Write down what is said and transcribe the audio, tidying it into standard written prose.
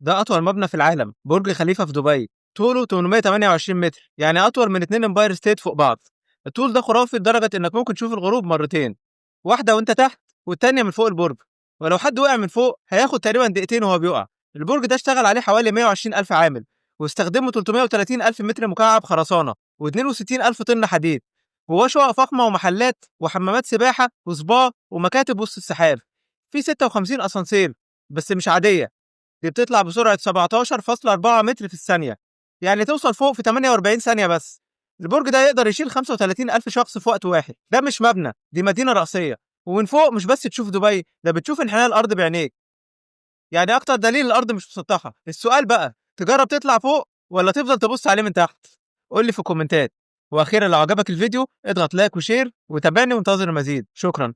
ده أطول مبنى في العالم، برج خليفة في دبي، طوله 828 متر، يعني أطول من 2 امباير ستيت فوق بعض. الطول ده خرافي لدرجة إنك ممكن تشوف الغروب مرتين، واحدة وأنت تحت والتانية من فوق البرج، ولو حد وقع من فوق هياخد تقريبا دقيقتين وهو بيقع. البرج ده اشتغل عليه حوالي 120 ألف عامل، واستخدموا 330 ألف متر مكعب خرسانة و62 ألف طن حديد. جواه شقق فخمة ومحلات وحمامات سباحة وسبا ومكاتب وسط السحاب. في 56 أسانسير، بس مش عادية، دي بتطلع بسرعة 17.4 متر في الثانية، يعني توصل فوق في 48 ثانية بس. البرج ده يقدر يشيل 35 ألف شخص في وقت واحد. ده مش مبنى، دي مدينة رئيسية. ومن فوق مش بس تشوف دبي، ده بتشوف انحناء الأرض بعينيك، يعني أكتر دليل الأرض مش مسطحة. السؤال بقى، تجرب تطلع فوق ولا تفضل تبص عليه من تحت؟ قول لي في الكومنتات. وأخيرا لو عجبك الفيديو اضغط لايك وشير وتابعني وانتظر المزيد. شكرا.